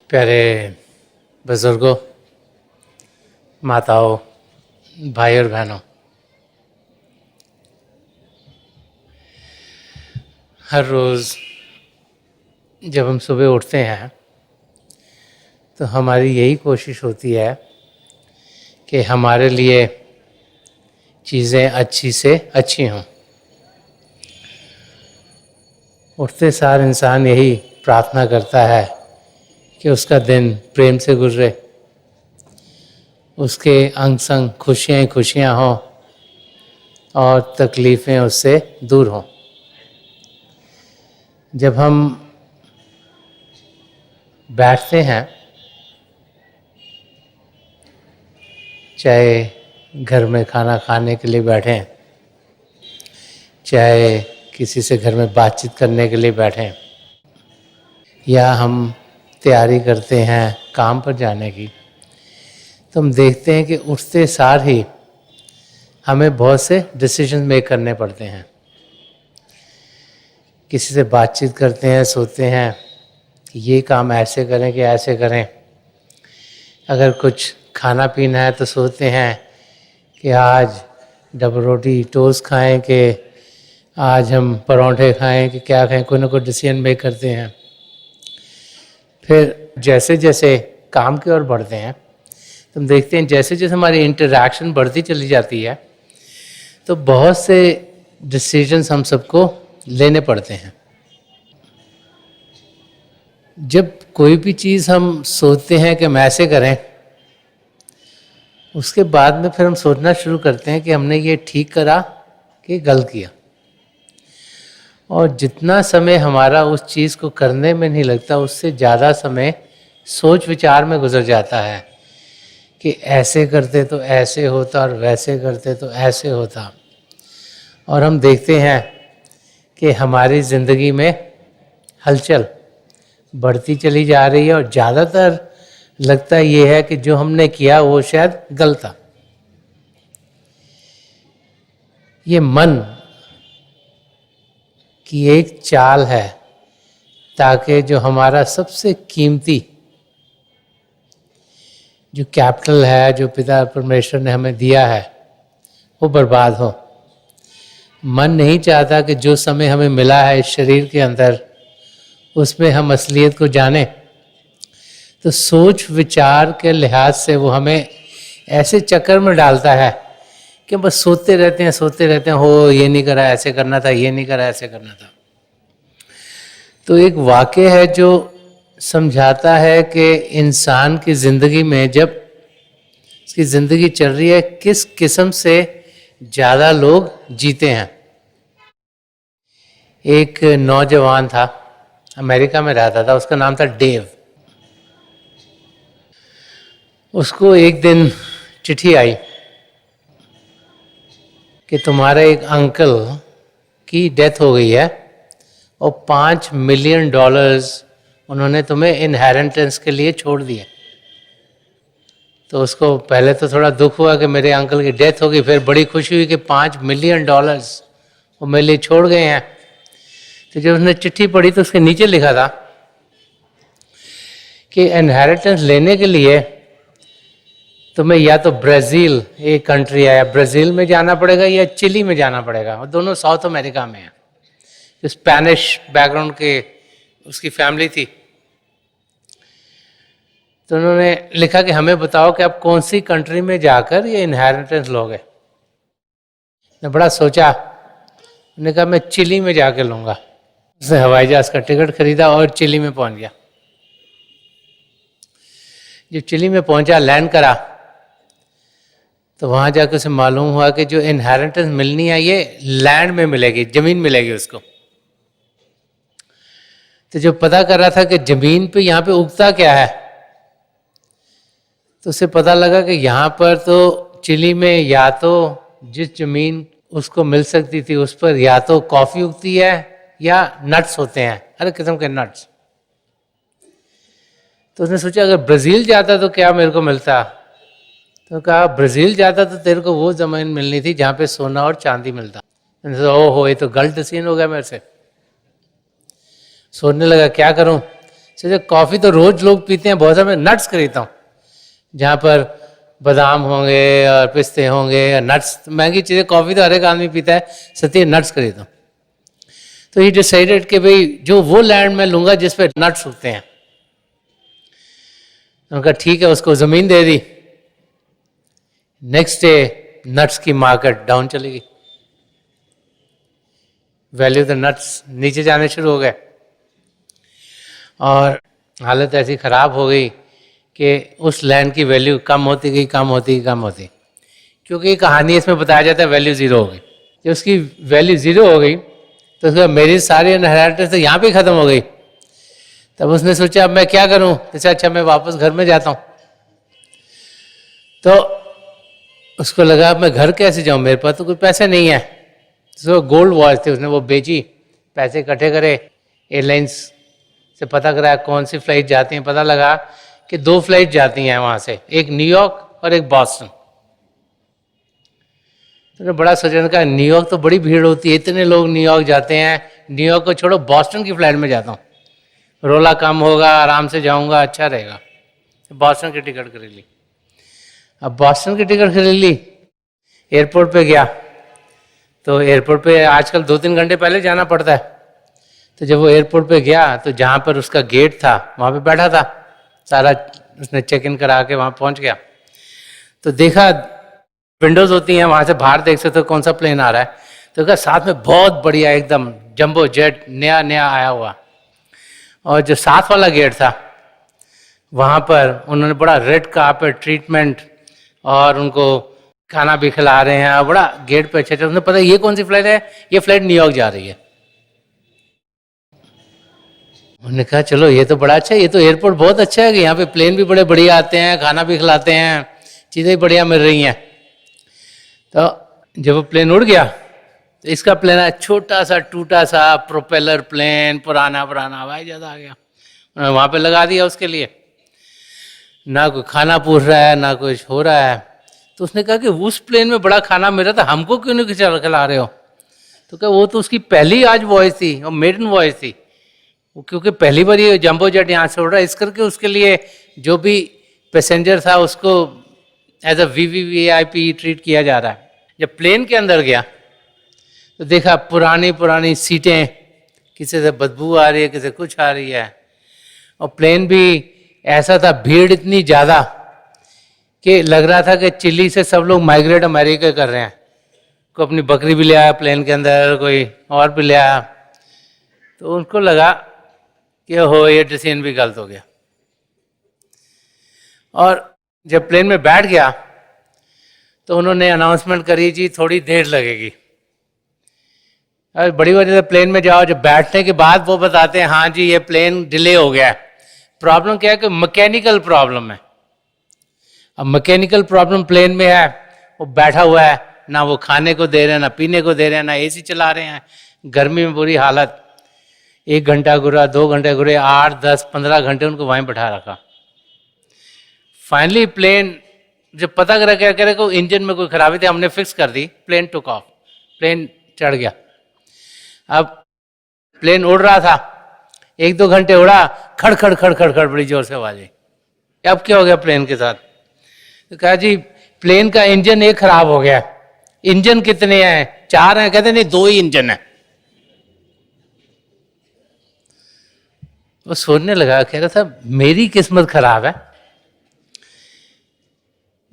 प्यारे बुजुर्गों, माताओं, भाई और बहनों, हर रोज़ जब हम सुबह उठते हैं तो हमारी यही कोशिश होती है कि हमारे लिए चीज़ें अच्छी से अच्छी हों। उठते सार इंसान यही प्रार्थना करता है कि उसका दिन प्रेम से गुजरे, उसके अंग संग खुशियाँ ही खुशियाँ हों और तकलीफ़ें उससे दूर हों। जब हम बैठते हैं, चाहे घर में खाना खाने के लिए बैठें, चाहे किसी से घर में बातचीत करने के लिए बैठें, या हम तैयारी करते हैं काम पर जाने की, तो हम देखते हैं कि उठते सार ही हमें बहुत से डिसीजन मेक करने पड़ते हैं। किसी से बातचीत करते हैं, सोचते हैं कि ये काम ऐसे करें कि ऐसे करें। अगर कुछ खाना पीना है तो सोचते हैं कि आज डबल रोटी टोस्ट खाएं कि आज हम परोंठे खाएं कि क्या खाएं। कोई ना कोई डिसीजन मेक करते हैं। फिर जैसे जैसे काम की ओर बढ़ते हैं तो हम देखते हैं जैसे जैसे हमारी इंटरैक्शन बढ़ती चली जाती है तो बहुत से डिसीजंस हम सबको लेने पड़ते हैं। जब कोई भी चीज़ हम सोचते हैं कि हम ऐसे करें, उसके बाद में फिर हम सोचना शुरू करते हैं कि हमने ये ठीक करा कि गलत किया। और जितना समय हमारा उस चीज़ को करने में नहीं लगता, उससे ज़्यादा समय सोच विचार में गुजर जाता है कि ऐसे करते तो ऐसे होता और वैसे करते तो ऐसे होता। और हम देखते हैं कि हमारी ज़िंदगी में हलचल बढ़ती चली जा रही है और ज़्यादातर लगता ये है कि जो हमने किया वो शायद गलत था। ये मन की एक चाल है ताकि जो हमारा सबसे कीमती जो कैपिटल है, जो पिता परमेश्वर ने हमें दिया है, वो बर्बाद हो। मन नहीं चाहता कि जो समय हमें मिला है इस शरीर के अंदर उसमें हम असलियत को जानें। तो सोच विचार के लिहाज से वो हमें ऐसे चक्कर में डालता है कि बस सोचते रहते हैं, हो ये नहीं करा ऐसे करना था, ये नहीं करा ऐसे करना था। तो एक वाक़या है जो समझाता है कि इंसान की ज़िंदगी में जब उसकी ज़िंदगी चल रही है किस किस्म से ज़्यादा लोग जीते हैं। एक नौजवान था, अमेरिका में रहता था, उसका नाम था डेव। उसको एक दिन चिट्ठी आई कि तुम्हारे एक अंकल की डेथ हो गई है और $5 मिलियन उन्होंने तुम्हें इनहेरिटेंस के लिए छोड़ दिए। तो उसको पहले तो थोड़ा दुख हुआ कि मेरे अंकल की डेथ हो गई, फिर बड़ी खुशी हुई कि $5 मिलियन वो मेरे लिए छोड़ गए हैं। तो जब उसने चिट्ठी पढ़ी तो उसके नीचे लिखा था कि इनहेरिटेंस लेने के लिए तुम्हें या तो ब्राज़ील, एक कंट्री है, या ब्राज़ील में जाना पड़ेगा या चिली में जाना पड़ेगा, और दोनों साउथ अमेरिका में है। जो स्पेनिश बैकग्राउंड के उसकी फैमिली थी। तो उन्होंने लिखा कि हमें बताओ कि आप कौन सी कंट्री में जाकर ये इनहेरिटेंस लोगे। ने बड़ा सोचा, उन्होंने कहा मैं चिली में जाकर लूँगा। उसने हवाई जहाज़ का टिकट खरीदा और चिली में पहुंच गया। जब चिली में पहुंचा, लैंड करा, तो वहाँ जाकर उसे मालूम हुआ कि जो इनहेरिटेंस मिलनी है ये लैंड में मिलेगी, ज़मीन मिलेगी उसको। तो जो पता कर रहा था कि ज़मीन पे यहाँ पे उगता क्या है, तो उसे पता लगा कि यहाँ पर तो चिली में या तो जिस ज़मीन उसको मिल सकती थी उस पर या तो कॉफ़ी उगती है या नट्स होते हैं, हर किस्म के नट्स। तो उसने सोचा अगर ब्राज़ील जाता तो क्या मेरे को मिलता। तो कहा ब्राज़ील जाता तो तेरे को वो ज़मीन मिलनी थी जहाँ पे सोना और चांदी मिलता। ओहो, ये तो गलत सीन हो गया मेरे से। सोचने लगा क्या करूं। सोचा कॉफ़ी तो रोज लोग पीते हैं, बहुत सारे नट्स खरीदता हूँ जहाँ पर बादाम होंगे और पिस्ते होंगे, नट्स, महंगी चीज़ें, कॉफ़ी तो हर एक आदमी पीता है, सत्य नट्स खरीदता हूँ। तो ये डिसाइडेड कि भाई जो वो लैंड में लूंगा जिस पे नट्स उगते हैं। उनका ठीक है, उसको ज़मीन दे दी। नेक्स्ट डे नट्स की मार्केट डाउन चली गई, वैल्यू द नट्स नीचे जाने शुरू हो गए और हालत ऐसी ख़राब हो गई कि उस लैंड की वैल्यू कम होती गई, कम होती, कम होती, क्योंकि कहानी इसमें बताया जाता है वैल्यू ज़ीरो हो गई। जब उसकी वैल्यू ज़ीरो हो गई तो उसका मेरी सारी इनहेरिटेंस तो यहाँ पे ख़त्म हो गई। तब उसने सोचा अब मैं क्या करूँ, इससे अच्छा मैं वापस घर में जाता हूँ। तो उसको लगा अब मैं घर कैसे जाऊँ, मेरे पास तो कोई पैसे नहीं है। तो गोल्ड वॉच थी, उसने वो बेची, पैसे इकट्ठे करे, एयरलाइंस से पता कराया कौन सी फ्लाइट जाती हैं। पता लगा कि 2 फ्लाइट जाती हैं वहाँ से, एक न्यूयॉर्क और एक बॉस्टन। तो बड़ा सोचने का, न्यूयॉर्क तो बड़ी भीड़ होती है, इतने लोग न्यूयॉर्क जाते हैं, न्यूयॉर्क को छोड़ो बॉस्टन की फ्लाइट में जाता हूँ, रोला कम होगा, आराम से जाऊँगा, अच्छा रहेगा। बॉस्टन की टिकट खरीद ली। अब बॉस्टन की टिकट खरीद ली, एयरपोर्ट पे गया तो एयरपोर्ट पे आजकल 2-3 घंटे पहले जाना पड़ता है। तो जब वो एयरपोर्ट पे गया तो जहाँ पर उसका गेट था वहाँ पे बैठा था, सारा उसने चेक इन करा के वहाँ पहुँच गया। तो देखा विंडोज़ होती हैं, वहाँ से बाहर देख सकते हो कौन सा प्लेन आ रहा है। तो कहा साथ में बहुत बढ़िया एकदम जंबो जेट नया नया आया हुआ। और जो साथ वाला गेट था वहाँ पर उन्होंने बड़ा रेड कार्पेट ट्रीटमेंट और उनको खाना भी खिला रहे हैं, बड़ा गेट पे अच्छे। उन्हें पता ये कौन सी फ्लाइट है, ये फ्लाइट न्यूयॉर्क जा रही है। उन्होंने कहा चलो ये तो बड़ा अच्छा है, ये तो एयरपोर्ट बहुत अच्छा है कि यहाँ पे प्लेन भी बड़े बढ़िया आते हैं, खाना भी खिलाते हैं, चीज़ें भी बढ़िया मिल रही हैं। तो जब वो प्लेन उड़ गया तो इसका प्लेन है छोटा सा टूटा सा प्रोपेलर प्लेन, पुराना पुराना, हवाई जहाज आ गया, उन्होंने वहाँ पे लगा दिया उसके लिए। ना कोई खाना पूछ रहा है ना कुछ हो रहा है। तो उसने कहा कि उस प्लेन में बड़ा खाना मिल रहा था, हमको क्यों नहीं खिला रहे हो। तो क्या वो तो उसकी पहली आज वॉइस थी और मेडन वॉइस थी, क्योंकि पहली बार ये जंबो जेट यहाँ से उड़ रहा है, इस करके उसके लिए जो भी पैसेंजर था उसको एज अ VVVIP ट्रीट किया जा रहा है। जब प्लेन के अंदर गया तो देखा पुरानी पुरानी सीटें, किसी से बदबू आ रही है, किसी कुछ आ रही है, और प्लेन भी ऐसा था, भीड़ इतनी ज़्यादा कि लग रहा था कि चिली से सब लोग माइग्रेट अमेरिका कर रहे हैं। कोई अपनी बकरी भी ले आया प्लेन के अंदर, कोई और भी ले आया। तो उनको लगा कि हो ये डिसीजन भी गलत हो गया। और जब प्लेन में बैठ गया तो उन्होंने अनाउंसमेंट करी जी थोड़ी देर लगेगी। बड़ी वजह से प्लेन में जाओ, जब बैठने के बाद वो बताते हैं हाँ जी ये प्लेन डिले हो गया है। प्रॉब्लम क्या है कि मैकेनिकल प्रॉब्लम है। अब मैकेनिकल प्रॉब्लम प्लेन में है, वो बैठा हुआ है, ना वो खाने को दे रहे हैं, ना पीने को दे रहे हैं, ना AC चला रहे हैं, गर्मी में बुरी हालत। 1 घंटा घुरा, 2 घंटे घुरे, 8, 10, 15 घंटे उनको वहीं बैठा रखा। फाइनली प्लेन जब पता करा क्या करे को इंजन में कोई खराबी थी, हमने फिक्स कर दी, प्लेन टुक ऑफ, प्लेन चढ़ गया। अब प्लेन उड़ रहा था, 1-2 घंटे उड़ा, खड़ खड़ खड़ खड़ खड़ बड़ी जोर से आवाज आई। अब क्या हो गया प्लेन के साथ। तो कहा जी प्लेन का इंजन एक खराब हो गया। इंजन कितने हैं? 4 हैं। कहते नहीं 2 ही इंजन है। वो सोचने लगा, कह रहा था मेरी किस्मत खराब है,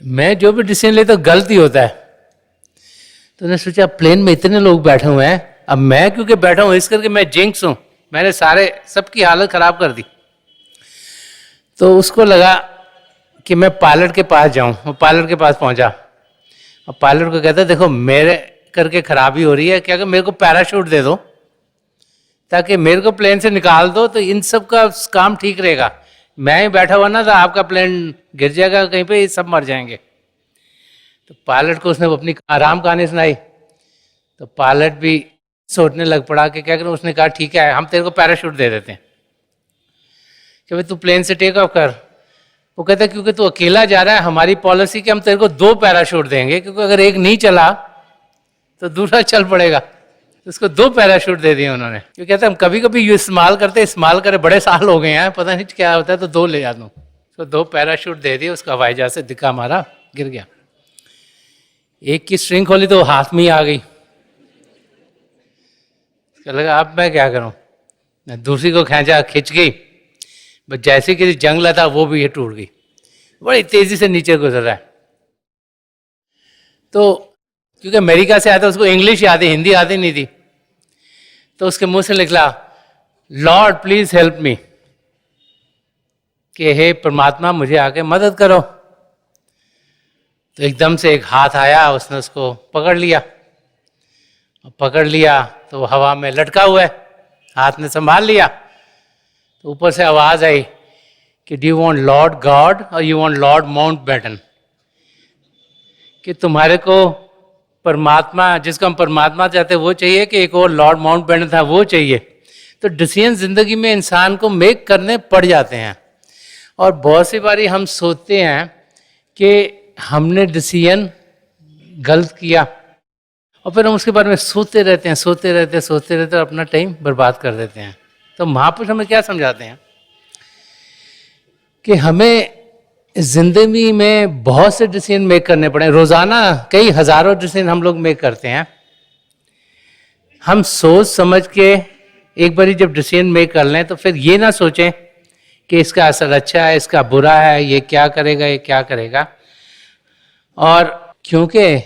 मैं जो भी डिसीजन लेता हूँ गलत ही होता है। तो उन्होंने सोचा प्लेन में इतने लोग बैठे हुए हैं, अब मैं क्योंकि बैठा हूँ इस करके मैं जिंक्स हूँ, मैंने सारे सबकी हालत खराब कर दी। तो उसको लगा कि मैं पायलट के पास जाऊं। वो पायलट के पास पहुंचा और पायलट को कहता देखो मेरे करके खराबी हो रही है, क्या कि मेरे को पैराशूट दे दो ताकि मेरे को प्लेन से निकाल दो, तो इन सब का काम ठीक रहेगा। मैं ही बैठा हुआ ना तो आपका प्लेन गिर जाएगा कहीं पे, सब मर जाएंगे। तो पायलट को उसने अपनी आराम कहानी सुनाई। तो पायलट भी सोचने लग पड़ा कि क्या करूं। उसने कहा ठीक है हम तेरे को पैराशूट दे देते हैं कि भाई तू प्लेन से टेक ऑफ कर। वो कहता है क्योंकि तू अकेला जा रहा है, हमारी पॉलिसी कि हम तेरे को 2 पैराशूट देंगे, क्योंकि अगर एक नहीं चला तो दूसरा चल पड़ेगा। तो उसको 2 पैराशूट दे दिए उन्होंने। क्यों कहते हैं हम कभी कभी ये इस्तेमाल करे, बड़े साल हो गए हैं, पता नहीं क्या होता है, तो 2 ले जा दूँ। तो 2 पैराशूट दे दिए, उसका हवाई जहाज से धक्का मारा, गिर गया। एक की स्ट्रिंग खोली तो हाथ में ही आ गई। लगा अब मैं क्या करूं, दूसरी को खींच गई, बस जैसे कि जंग लगा वो भी ये टूट गई, बड़ी तेजी से नीचे गुजर रहा है। तो क्योंकि अमेरिका से आया था, उसको इंग्लिश आती, हिंदी आती नहीं थी, तो उसके मुंह से निकला लॉर्ड प्लीज हेल्प मी, कि हे परमात्मा मुझे आके मदद करो। तो एकदम से एक हाथ आया, उसने उसको पकड़ लिया, तो वो हवा में लटका हुआ है, हाथ ने संभाल लिया। तो ऊपर से आवाज आई कि do you want Lord God और यू वांट लॉर्ड माउंटबेटन, कि तुम्हारे को परमात्मा, जिसको हम परमात्मा चाहते वो चाहिए कि एक और लॉर्ड माउंटबेटन था वो चाहिए। तो डिसीजन जिंदगी में इंसान को मेक करने पड़ जाते हैं, और बहुत सी बारी हम सोचते हैं कि हमने डिसीजन गलत किया, और फिर हम उसके बारे में सोचते रहते हैं और अपना टाइम बर्बाद कर देते हैं। तो महापुरुष हमें क्या समझाते हैं कि हमें जिंदगी में बहुत से डिसीजन मेक करने पड़े। रोजाना कई हजारों डिसीजन हम लोग मेक करते हैं। हम सोच समझ के एक बारी जब डिसीजन मेक कर लें तो फिर ये ना सोचें कि इसका असर अच्छा है, इसका बुरा है, ये क्या करेगा। और क्योंकि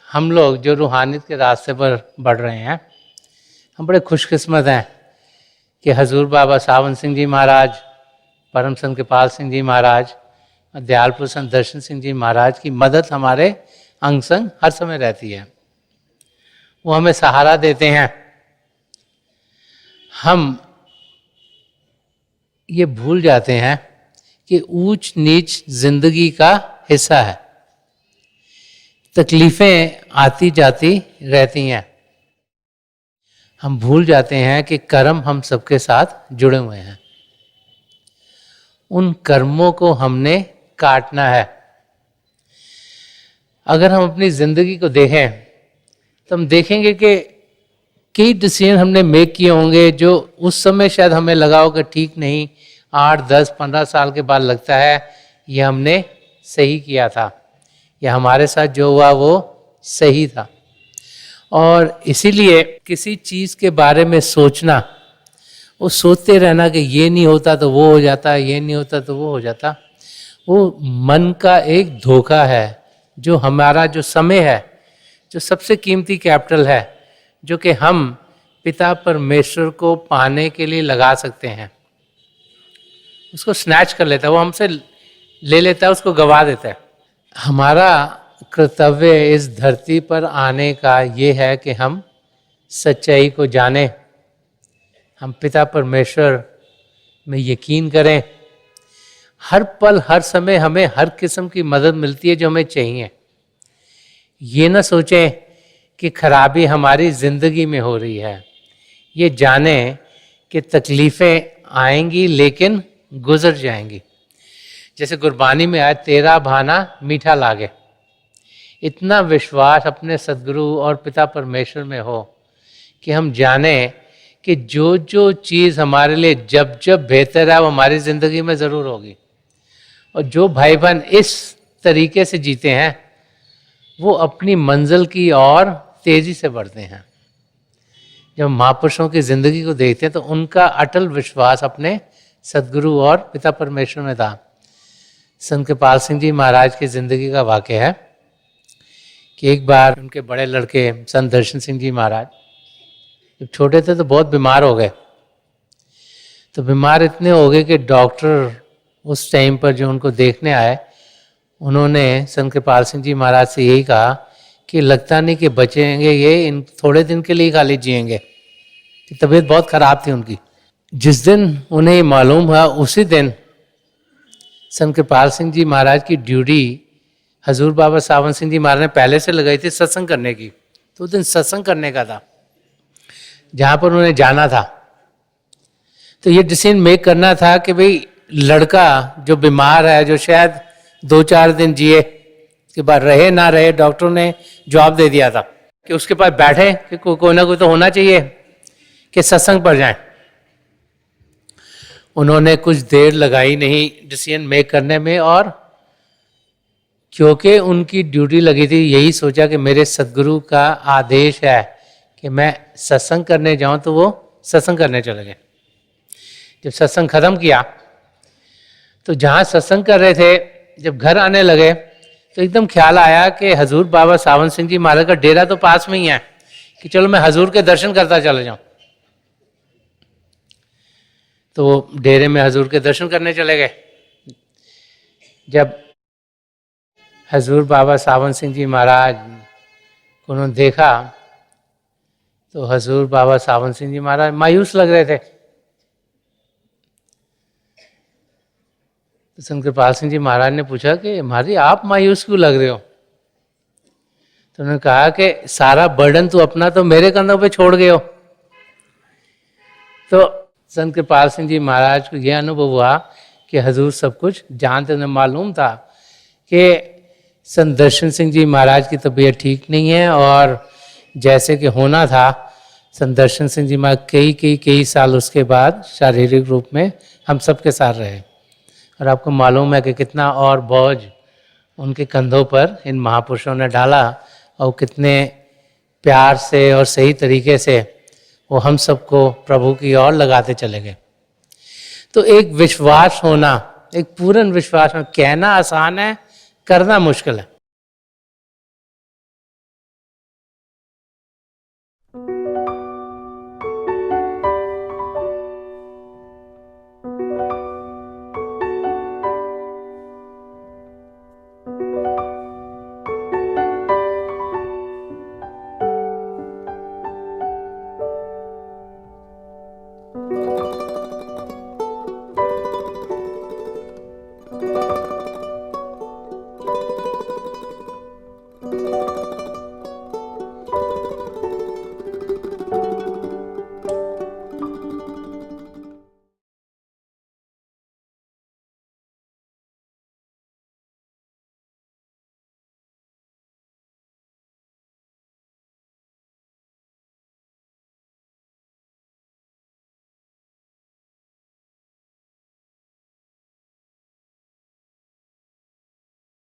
हम लोग जो रूहानियत के रास्ते पर बढ़ रहे हैं, हम बड़े खुशकिस्मत हैं कि हजूर बाबा सावन सिंह जी महाराज, परम संत कृपाल सिंह जी महाराज, दयालपुर संत दर्शन सिंह जी महाराज की मदद हमारे अंग संग हर समय रहती है। वो हमें सहारा देते हैं। हम ये भूल जाते हैं कि ऊंच नीच जिंदगी का हिस्सा है, तकलीफें आती जाती रहती हैं। हम भूल जाते हैं कि कर्म हम सबके साथ जुड़े हुए हैं, उन कर्मों को हमने काटना है। अगर हम अपनी जिंदगी को देखें तो हम देखेंगे कि कई डिसीजन हमने मेक किए होंगे जो उस समय शायद हमें लगा होगा ठीक नहीं, 8, 10, 15 साल के बाद लगता है ये हमने सही किया था, या हमारे साथ जो हुआ वो सही था। और इसीलिए किसी चीज़ के बारे में सोचना, वो सोचते रहना कि ये नहीं होता तो वो हो जाता, ये नहीं होता तो वो हो जाता, वो मन का एक धोखा है। जो हमारा जो समय है, जो सबसे कीमती कैपिटल है, जो कि हम पिता परमेश्वर को पाने के लिए लगा सकते हैं, उसको स्नैच कर लेता है, वो हमसे ले लेता है, उसको गवा देता है। हमारा कर्तव्य इस धरती पर आने का ये है कि हम सच्चाई को जानें, हम पिता परमेश्वर में यकीन करें। हर पल हर समय हमें हर किस्म की मदद मिलती है जो हमें चाहिए। ये ना सोचें कि खराबी हमारी ज़िंदगी में हो रही है, ये जानें कि तकलीफ़ें आएंगी लेकिन गुजर जाएंगी। जैसे गुरबानी में आया, तेरा भाना मीठा लागे। इतना विश्वास अपने सद्गुरु और पिता परमेश्वर में हो कि हम जाने कि जो जो चीज़ हमारे लिए जब जब बेहतर है वो हमारी ज़िंदगी में ज़रूर होगी। और जो भाई बहन इस तरीके से जीते हैं वो अपनी मंजिल की ओर तेज़ी से बढ़ते हैं। जब महापुरुषों की ज़िंदगी को देखते हैं तो उनका अटल विश्वास अपने सद्गुरु और पिता परमेश्वर में था। संत कृपाल सिंह जी महाराज की ज़िंदगी का वाक़या है कि एक बार उनके बड़े लड़के संत दर्शन सिंह जी महाराज जब छोटे थे तो बहुत बीमार हो गए। तो बीमार इतने हो गए कि डॉक्टर उस टाइम पर जो उनको देखने आए, उन्होंने संत कृपाल सिंह जी महाराज से यही कहा कि लगता नहीं कि बचेंगे, ये इन थोड़े दिन के लिए खाली जिएंगे, कि तबीयत बहुत ख़राब थी उनकी। जिस दिन उन्हें मालूम हुआ उसी दिन संत कृपाल सिंह जी महाराज की ड्यूटी हजूर बाबा सावन सिंह जी महाराज ने पहले से लगाई थी सत्संग करने की। तो उस दिन सत्संग करने का था जहाँ पर उन्हें जाना था। तो ये डिसीजन मेक करना था कि भाई लड़का जो बीमार है, जो शायद 2-4 दिन जिए के बाद रहे ना रहे, डॉक्टर ने जवाब दे दिया था कि उसके पास बैठे कि कोई ना कोई तो होना चाहिए कि सत्संग पर जाएं। उन्होंने कुछ देर लगाई नहीं डिसीजन मेक करने में, और क्योंकि उनकी ड्यूटी लगी थी, यही सोचा कि मेरे सदगुरु का आदेश है कि मैं सत्संग करने जाऊं, तो वो सत्संग करने चले गए। जब सत्संग खत्म किया तो जहाँ सत्संग कर रहे थे, जब घर आने लगे तो एकदम ख्याल आया कि हजूर बाबा सावन सिंह जी महाराज का डेरा तो पास में ही है, कि चलो मैं हजूर के दर्शन करता चला जाऊं। तो वो डेरे में हजूर के दर्शन करने चले गए। जब हजूर बाबा सावन सिंह जी महाराज को उन्होंने देखा तो हजूर बाबा सावन सिंह जी महाराज मायूस लग रहे थे। तो संत कृपाल सिंह जी महाराज ने पूछा कि महाराज आप मायूस क्यों लग रहे हो? तो उन्होंने कहा कि सारा बर्डन तो अपना तो मेरे कंधों पे छोड़ गए हो। तो संत कृपाल सिंह जी महाराज को यह अनुभव हुआ कि हजूर सब कुछ जानते, उन्हें मालूम था कि संत दर्शन सिंह जी महाराज की तबीयत ठीक नहीं है, और जैसे कि होना था संत दर्शन सिंह जी महाराज कई साल उसके बाद शारीरिक रूप में हम सबके साथ रहे। और आपको मालूम है कि कितना और बोझ उनके कंधों पर इन महापुरुषों ने डाला, और कितने प्यार से और सही तरीके से वो हम सबको प्रभु की ओर लगाते चले गए। तो एक विश्वास होना, एक पूर्ण विश्वास होना, कहना आसान है, करना मुश्किल है।